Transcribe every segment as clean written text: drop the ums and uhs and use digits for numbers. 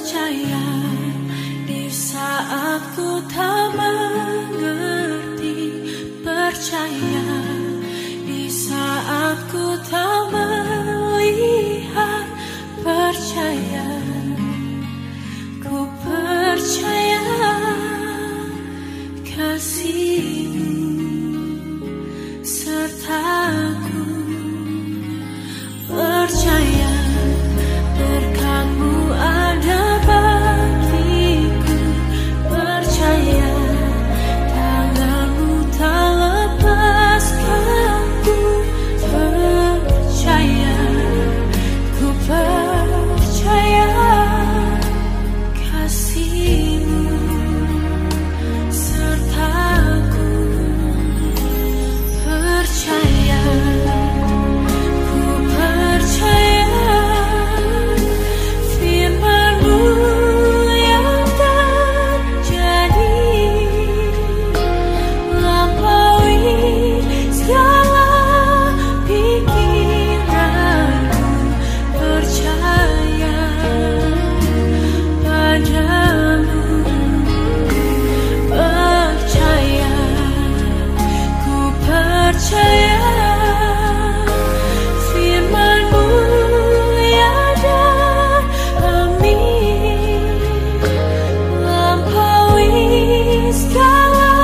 percaya di saat ku tak mengerti, percaya di saat ku tak melihat, percaya, ku percaya kasih-Mu sertaku, percaya berkat-Mu ada bagiku, percaya tangan-Mu tak lepaskanku, percaya, ku percaya kasih-Mu sertaku, percaya, ku percaya firman-Mu yang terjadi, lampaui segala pikiranku, percaya padamu, percaya, ku percaya firman-Mu yang demi lampaui segala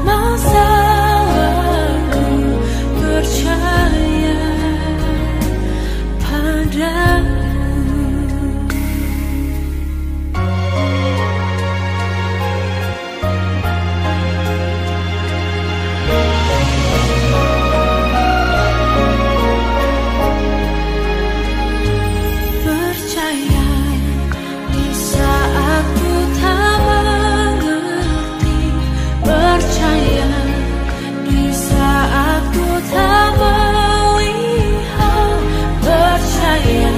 masalahku, percaya padamu. Percaya di saat ku tak mengerti, percaya di saat ku tak melihat, percaya,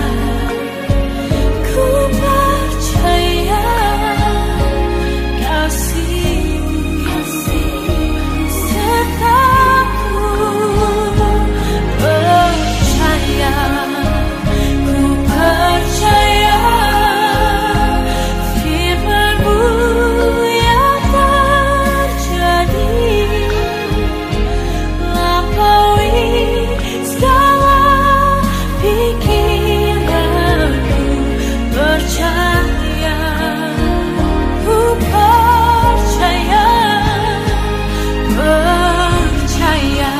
ku percaya kasih-Mu sertaku, percaya, ku percaya firman-Mu yang terjadi, lampaui segala pikiranku, percaya, ku percaya, percaya,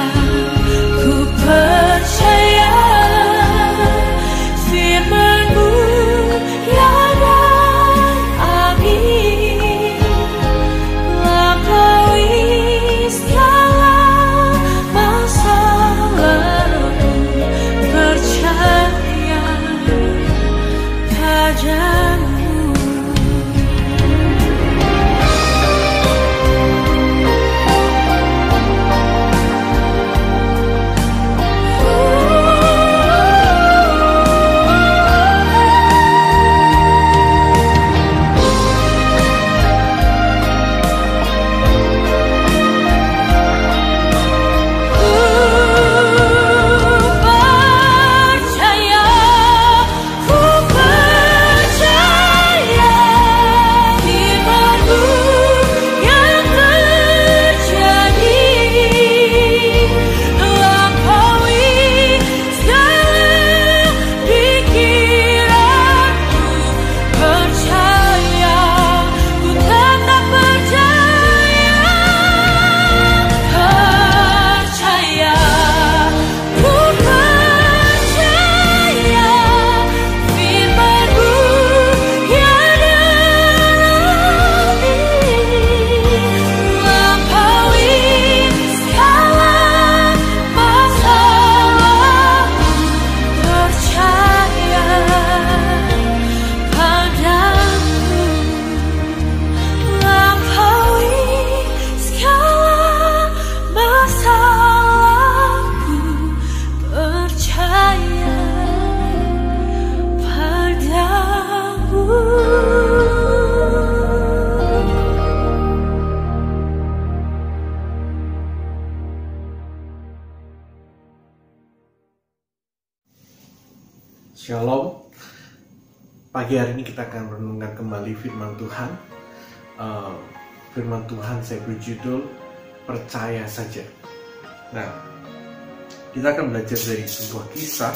ku percaya firman-Mu yang amin, lampaui segala masalahku, percaya padamu. Ku percaya firman-Mu yang terjadi, lampaui segala pikiranku, percaya, ku tetap percaya, percaya, ku percaya firman-Mu yang alami, lampaui segala masalahku, percaya padamu, lampaui segala masalahku, percaya padamu. Shalom. Pagi hari ini kita akan merenungkan kembali firman Tuhan. Firman Tuhan saya berjudul Percaya Saja. Nah, kita akan belajar dari sebuah kisah,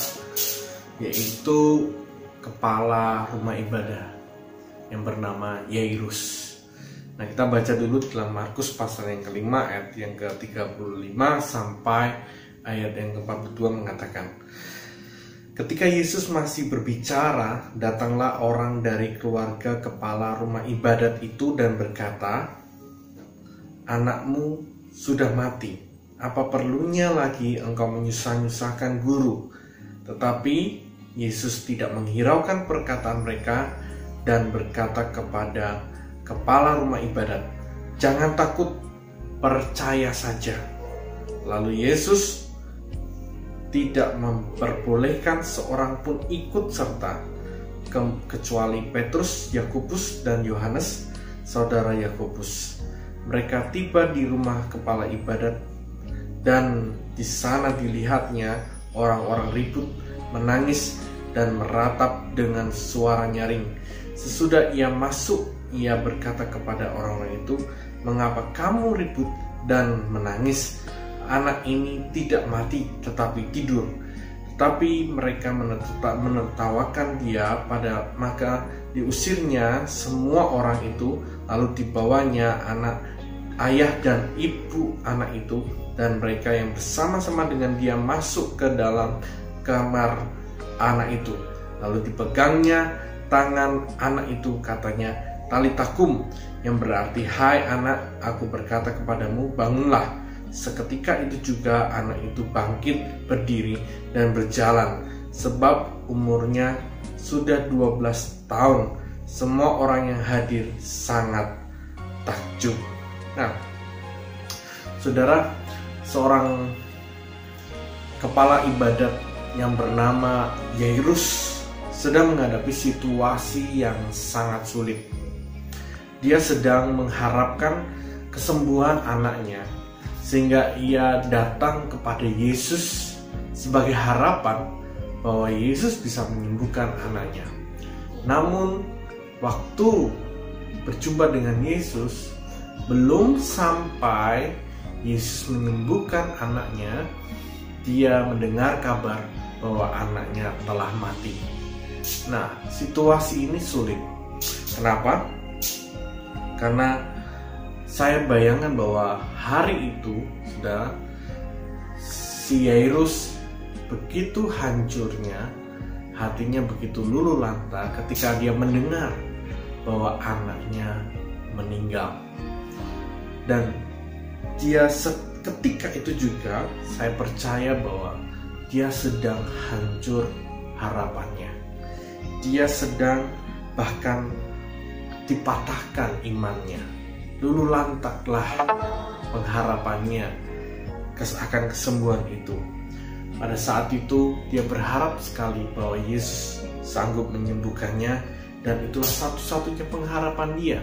yaitu kepala rumah ibadah yang bernama Yairus. Nah, kita baca dulu dalam Markus pasal yang kelima ayat yang ke-35 sampai ayat yang ke-42 mengatakan, ketika Yesus masih berbicara, datanglah orang dari keluarga kepala rumah ibadat itu dan berkata, anakmu sudah mati, apa perlunya lagi engkau menyusah-nyusahkan guru? Tetapi Yesus tidak menghiraukan perkataan mereka dan berkata kepada kepala rumah ibadat, jangan takut, percaya saja. Lalu Yesus tidak memperbolehkan seorang pun ikut serta, kecuali Petrus, Yakobus, dan Yohanes, saudara Yakobus. Mereka tiba di rumah kepala ibadat, dan di sana dilihatnya orang-orang ribut, menangis, dan meratap dengan suara nyaring. Sesudah ia masuk, ia berkata kepada orang-orang itu, mengapa kamu ribut dan menangis? Anak ini tidak mati tetapi tidur. Tetapi mereka menertawakan dia. Maka diusirnya semua orang itu, lalu dibawanya ayah dan ibu anak itu, dan mereka yang bersama-sama dengan dia masuk ke dalam kamar anak itu. Lalu dipegangnya tangan anak itu, katanya, talitakum, yang berarti, hai anak, aku berkata kepadamu, bangunlah. Seketika itu juga anak itu bangkit, berdiri, dan berjalan, sebab umurnya sudah 12 tahun. Semua orang yang hadir sangat takjub. Nah, saudara, seorang kepala ibadat yang bernama Yairus sedang menghadapi situasi yang sangat sulit. Dia sedang mengharapkan kesembuhan anaknya, sehingga ia datang kepada Yesus sebagai harapan bahwa Yesus bisa menyembuhkan anaknya. Namun, waktu berjumpa dengan Yesus, belum sampai Yesus menyembuhkan anaknya, dia mendengar kabar bahwa anaknya telah mati. Nah, situasi ini sulit. Kenapa? Karena saya bayangkan bahwa hari itu sudah si Yairus begitu hancurnya, hatinya begitu luluh lantah ketika dia mendengar bahwa anaknya meninggal. Dan dia ketika itu juga saya percaya bahwa dia sedang hancur harapannya. Dia sedang bahkan dipatahkan imannya. Luluh lantaklah pengharapannya akan kesembuhan itu. Pada saat itu dia berharap sekali bahwa Yesus sanggup menyembuhkannya, dan itulah satu-satunya pengharapan dia.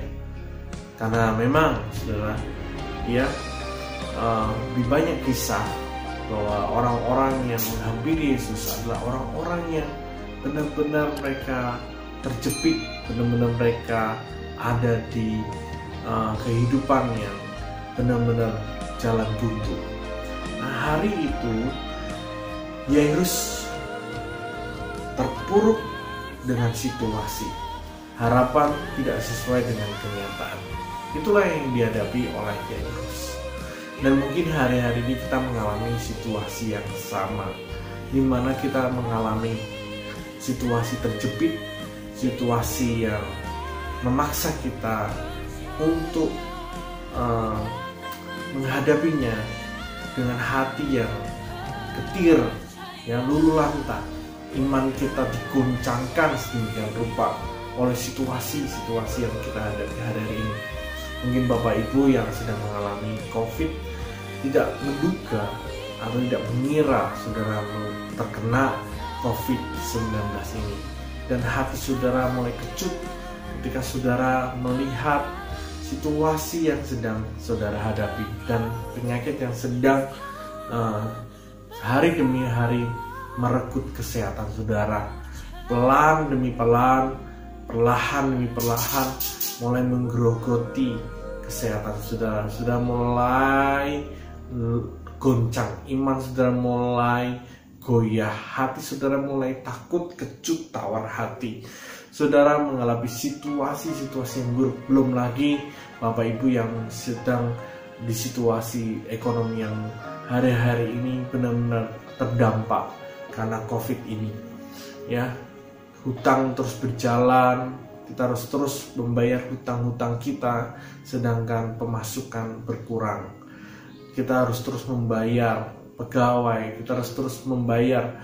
Karena memang, saudara, dia di banyak kisah bahwa orang-orang yang menghampiri Yesus adalah orang-orang yang benar-benar mereka terjepit, benar-benar mereka ada di kehidupan yang benar-benar jalan buntu. Nah, hari itu Yairus terpuruk dengan situasi. Harapan tidak sesuai dengan kenyataan. Itulah yang dihadapi oleh Yairus. Dan mungkin hari-hari ini kita mengalami situasi yang sama, di mana kita mengalami situasi terjepit, situasi yang memaksa kita untuk menghadapinya dengan hati yang getir, yang luluh lantah. Iman kita diguncangkan sedemikian rupa oleh situasi-situasi yang kita hadapi hari ini. Mungkin Bapak Ibu yang sedang mengalami COVID tidak menduga atau tidak mengira saudara terkena COVID-19 ini, dan hati saudara mulai kecut ketika saudara melihat situasi yang sedang saudara hadapi dan penyakit yang sedang hari demi hari merenggut kesehatan saudara. Pelan demi pelan perlahan demi perlahan mulai menggerogoti kesehatan saudara, sudah mulai goncang, iman saudara mulai goyah, hati saudara mulai takut, kecut, tawar hati. Saudara mengalami situasi-situasi yang buruk, belum lagi Bapak Ibu yang sedang di situasi ekonomi yang hari-hari ini benar-benar terdampak karena COVID ini. Ya, hutang terus berjalan, kita harus terus membayar hutang-hutang kita, sedangkan pemasukan berkurang. Kita harus terus membayar pegawai, kita harus terus membayar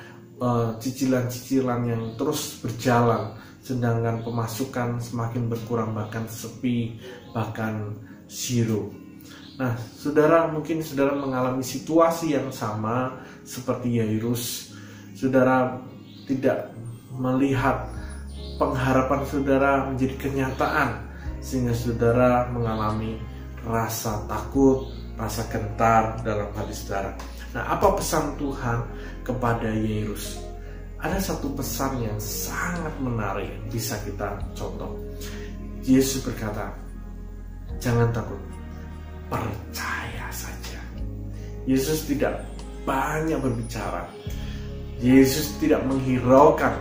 cicilan-cicilan yang terus berjalan, sedangkan pemasukan semakin berkurang, bahkan sepi, bahkan zero. Nah, saudara, mungkin saudara mengalami situasi yang sama seperti Yairus. Saudara tidak melihat pengharapan saudara menjadi kenyataan, sehingga saudara mengalami rasa takut, rasa gentar dalam hati saudara. Nah, apa pesan Tuhan kepada Yairus? Ada satu pesan yang sangat menarik bisa kita contoh. Yesus berkata, jangan takut, percaya saja. Yesus tidak banyak berbicara. Yesus tidak menghiraukan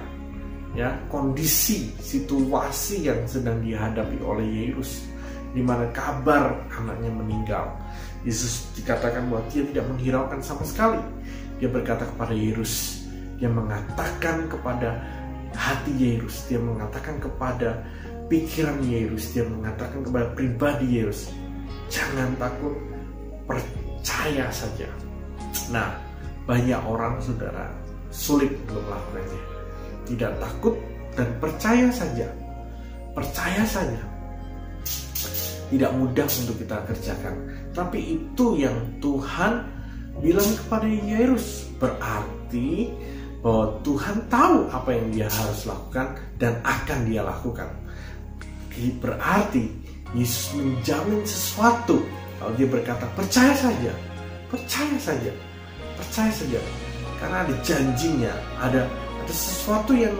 kondisi, situasi yang sedang dihadapi oleh Yairus, di mana kabar anaknya meninggal. Yesus dikatakan bahwa dia tidak menghiraukan sama sekali. Dia berkata kepada Yairus, dia mengatakan kepada hati Yairus, dia mengatakan kepada pikiran Yairus, dia mengatakan kepada pribadi Yairus, jangan takut, percaya saja. Nah, banyak orang saudara sulit untuk melakukannya. Tidak takut dan percaya saja. Percaya saja. Tidak mudah untuk kita kerjakan. Tapi itu yang Tuhan bilang kepada Yairus. Berarti bahwa Tuhan tahu apa yang dia harus lakukan dan akan dia lakukan. Berarti Yesus menjamin sesuatu. Kalau dia berkata percaya saja, percaya saja, percaya saja. Karena ada janjinya, ada sesuatu yang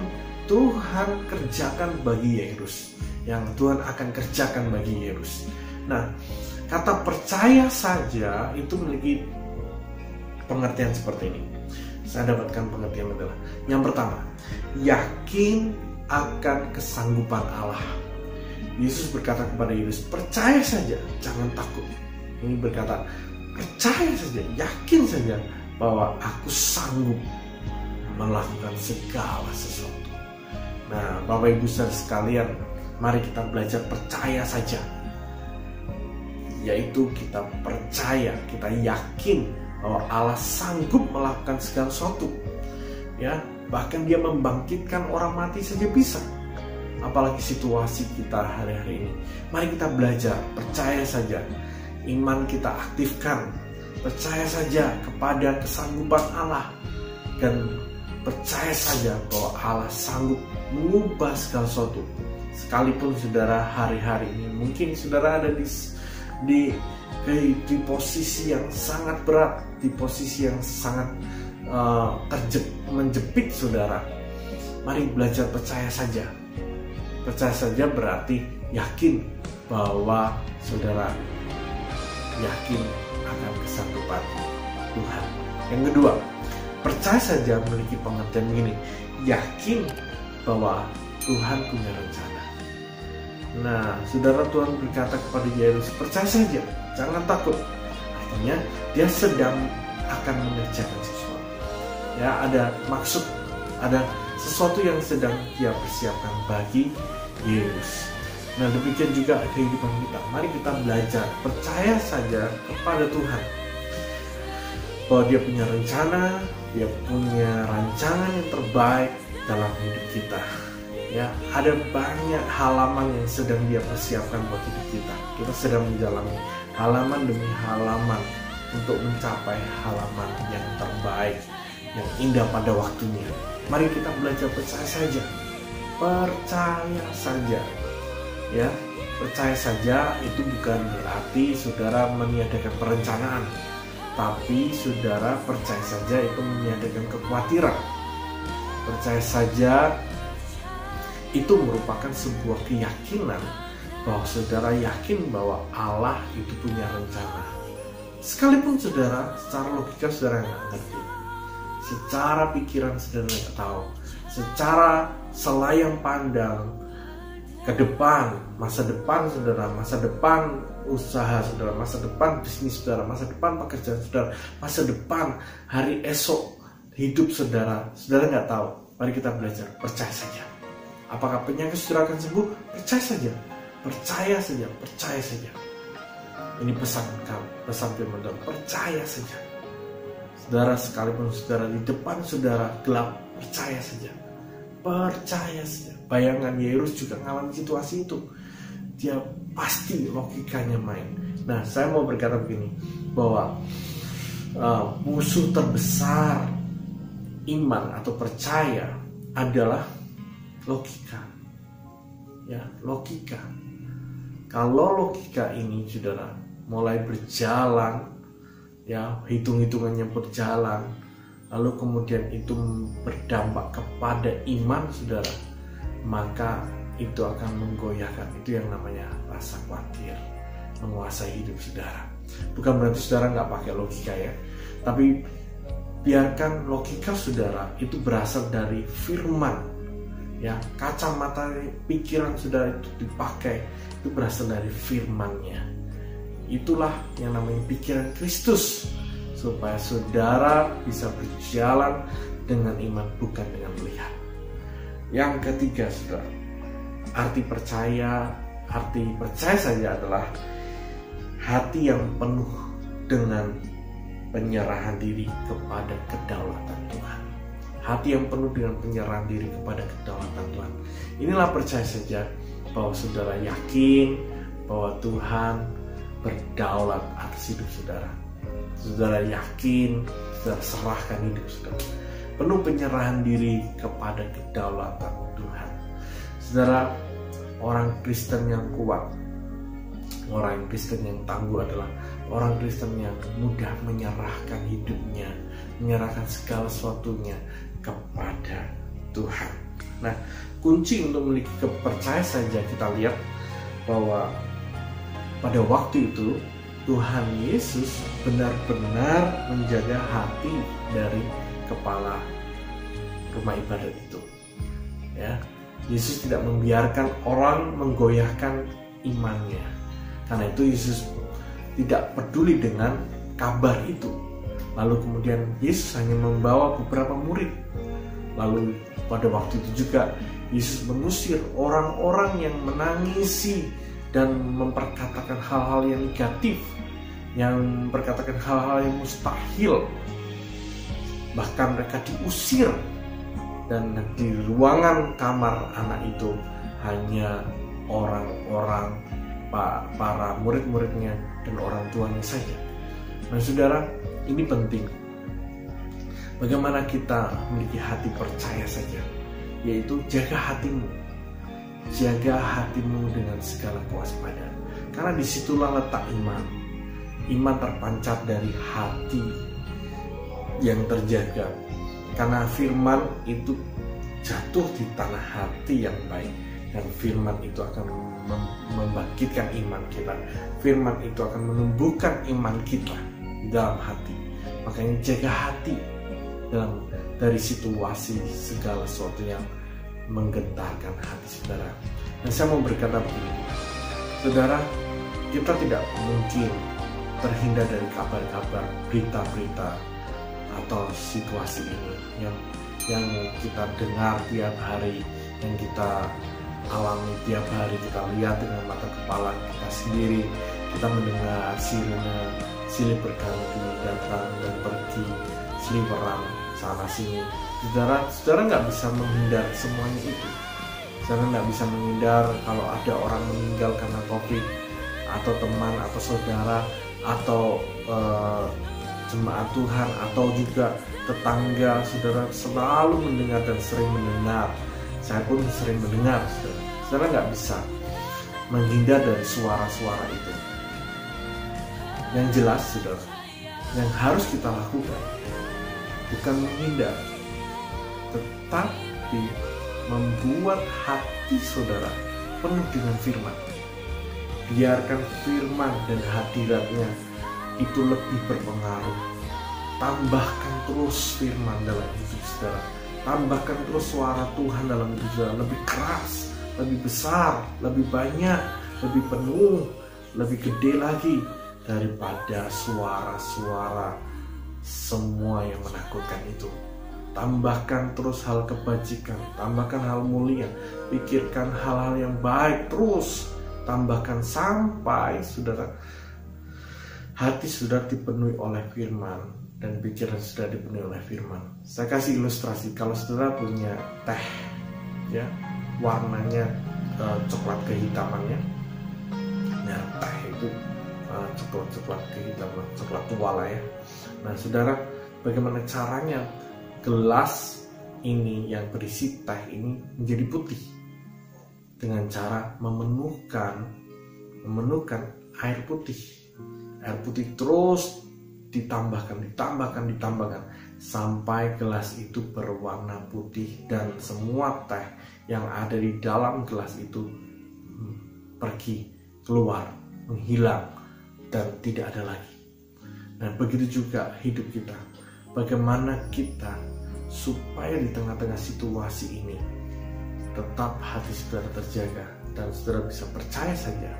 Tuhan kerjakan bagi Yairus, yang Tuhan akan kerjakan bagi Yairus. Nah, kata percaya saja itu memiliki pengertian seperti ini. Saya dapatkan pengertian adalah, yang pertama, yakin akan kesanggupan Allah. Yesus berkata kepada Yairus, percaya saja, jangan takut. Ini berkata, percaya saja, yakin saja bahwa aku sanggup melakukan segala sesuatu. Nah, Bapak Ibu saudara sekalian, mari kita belajar percaya saja. Yaitu kita percaya, kita yakin bahwa Allah sanggup melakukan segala sesuatu. Ya, bahkan dia membangkitkan orang mati saja bisa. Apalagi situasi kita hari-hari ini. Mari kita belajar, percaya saja. Iman kita aktifkan. Percaya saja kepada kesanggupan Allah. Dan percaya saja bahwa Allah sanggup mengubah segala sesuatu. Sekalipun saudara hari-hari ini mungkin saudara ada di posisi yang sangat berat, di posisi yang sangat menjepit saudara. Mari belajar percaya saja. Percaya saja berarti yakin bahwa saudara yakin akan kesanggupan Tuhan. Yang kedua, percaya saja memiliki pengertian begini, yakin bahwa Tuhan punya rencana. Nah, saudara, Tuhan berkata kepada Yairus, percaya saja, jangan takut. Artinya dia sedang akan mengerjakan sesuatu. Ya, ada maksud, ada sesuatu yang sedang dia persiapkan bagi Yairus. Nah, demikian juga kehidupan kita. Mari kita belajar percaya saja kepada Tuhan bahwa dia punya rencana, dia punya rancangan yang terbaik dalam hidup kita. Ya, ada banyak halaman yang sedang dia persiapkan buat hidup kita. Kita sedang menjalani halaman demi halaman untuk mencapai halaman yang terbaik, yang indah pada waktunya. Mari kita belajar percaya saja. Percaya saja. Ya, percaya saja itu bukan berarti saudara meniadakan perencanaan, tapi saudara percaya saja itu meniadakan kekhawatiran. Percaya saja itu merupakan sebuah keyakinan bahwa saudara yakin bahwa Allah itu punya rencana. Sekalipun saudara secara logika saudara nggak ngerti, secara pikiran saudara nggak tahu, secara selayang pandang ke depan, masa depan saudara, masa depan usaha saudara, masa depan bisnis saudara, masa depan pekerjaan saudara, masa depan hari esok hidup saudara, saudara nggak tahu. Mari kita belajar, percaya saja. Apakah penyakit saudara akan sembuh? Percaya saja, percaya saja, percaya saja. Ini pesan kami, pesan firman Tuhan, percaya saja. Saudara, sekalipun saudara di depan saudara gelap, percaya saja, percaya saja. Bayangkan Yairus juga mengalami situasi itu, dia pasti logikanya main. Nah, saya mau berkata begini, bahwa musuh terbesar iman atau percaya adalah logika. Ya, logika. Kalau logika ini saudara mulai berjalan, ya, hitung-hitungannya berjalan, lalu kemudian itu berdampak kepada iman saudara, maka itu akan menggoyahkan. Itu yang namanya rasa khawatir menguasai hidup saudara. Bukan berarti saudara nggak pakai logika ya, tapi biarkan logika saudara itu berasal dari firman. Ya, kacamata pikiran saudara itu dipakai, itu berasal dari firman-Nya. Itulah yang namanya pikiran Kristus, supaya saudara bisa berjalan dengan iman, bukan dengan melihat. Yang ketiga saudara, arti percaya saja adalah hati yang penuh dengan penyerahan diri kepada kedaulatan Tuhan. Hati yang penuh dengan penyerahan diri kepada kedaulatan Tuhan. Inilah percaya saja bahwa saudara yakin bahwa Tuhan berdaulat atas hidup saudara. Saudara yakin, saudara serahkan hidup saudara. Penuh penyerahan diri kepada kedaulatan Tuhan. Saudara, orang Kristen yang kuat, orang Kristen yang tangguh adalah orang Kristen yang mudah menyerahkan hidupnya, menyerahkan segala sesuatunya kepada Tuhan. Nah, kunci untuk memiliki kepercayaan saja kita lihat bahwa pada waktu itu Tuhan Yesus benar-benar menjaga hati dari kepala rumah ibadat itu. Ya, Yesus tidak membiarkan orang menggoyahkan imannya. Karena itu Yesus tidak peduli dengan kabar itu. Lalu kemudian Yesus hanya membawa beberapa murid. Lalu pada waktu itu juga Yesus mengusir orang-orang yang menangisi dan memperkatakan hal-hal yang negatif, yang memperkatakan hal-hal yang mustahil. Bahkan mereka diusir, dan di ruangan kamar anak itu hanya orang-orang, para murid-muridnya dan orang tuanya saja. Nah saudara, ini penting. Bagaimana kita memiliki hati percaya saja, yaitu jaga hatimu. Jaga hatimu dengan segala kewaspadaan. Karena disitulah letak iman. Iman terpancar dari hati yang terjaga. Karena firman itu jatuh di tanah hati yang baik. Dan firman itu akan membangkitkan iman kita. Firman itu akan menumbuhkan iman kita di dalam hati. Makanya jaga hati dari situasi segala sesuatu yang menggentarkan hati saudara. Dan saya mau berkata begini, saudara, kita tidak mungkin terhindar dari kabar-kabar, berita-berita atau situasi ini yang kita dengar tiap hari, yang kita alami tiap hari, kita lihat dengan mata kepala kita sendiri. Kita mendengar sirine, silih berganti, datang dan pergi, seliweran sana sini. Saudara nggak bisa menghindar semuanya itu. Saudara nggak bisa menghindar kalau ada orang meninggal karena COVID, atau teman, atau saudara, atau jemaat Tuhan, atau juga tetangga. Saudara selalu mendengar dan sering mendengar. Saya pun sering mendengar. Saudara nggak bisa menghindar dari suara-suara itu. Yang jelas, saudara, yang harus kita lakukan bukan menghindar, tetapi membuat hati saudara penuh dengan firman. Biarkan firman dan hadiratnya itu lebih berpengaruh. Tambahkan terus firman dalam hidup saudara. Tambahkan terus suara Tuhan dalam hidup saudara. Lebih keras, lebih besar, lebih banyak, lebih penuh, lebih gede lagi daripada suara-suara semua yang menakutkan itu. Tambahkan terus hal kebajikan, tambahkan hal mulia, pikirkan hal-hal yang baik terus. Tambahkan sampai saudara hati saudara dipenuhi oleh firman dan pikiran saudara dipenuhi oleh firman. Saya kasih ilustrasi, kalau saudara punya teh, ya, warnanya coklat kehitamannya. Nah, teh itu coklat kehitaman, coklat tua lah ya. Nah, saudara, bagaimana caranya gelas ini yang berisi teh ini menjadi putih? Dengan cara memenuhkan air putih. Air putih terus ditambahkan sampai gelas itu berwarna putih dan semua teh yang ada di dalam gelas itu pergi, keluar, menghilang dan tidak ada lagi. Nah, begitu juga hidup kita. Bagaimana kita supaya di tengah-tengah situasi ini tetap hati saudara terjaga dan saudara bisa percaya saja,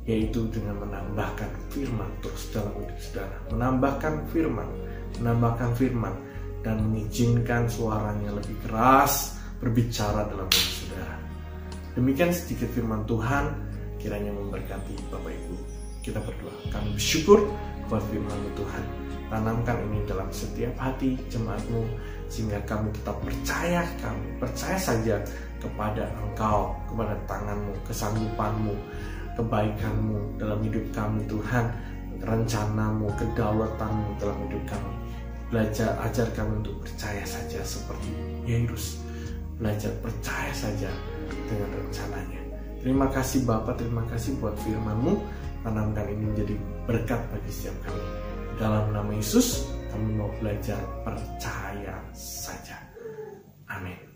yaitu dengan menambahkan firman terus dalam hidup saudara. Menambahkan firman dan mengizinkan suaranya lebih keras berbicara dalam hidup saudara. Demikian sedikit firman Tuhan, kiranya memberkati Bapak Ibu. Kita berdoa. Kami bersyukur buat firman Tuhan. Tanamkan ini dalam setiap hati jemaat-Mu, sehingga kami tetap percaya saja kepada Engkau, kepada tangan-Mu, kesanggupan-Mu, kebaikan-Mu dalam hidup kami Tuhan, rencana-Mu, kedaulatan-Mu dalam hidup kami. Ajar kami untuk percaya saja seperti Yairus, belajar percaya saja dengan rencananya. Terima kasih Bapa, terima kasih buat firman-Mu. Tanamkan ini menjadi berkat bagi setiap kami. Dalam nama Yesus kami mau belajar percaya saja. Amin.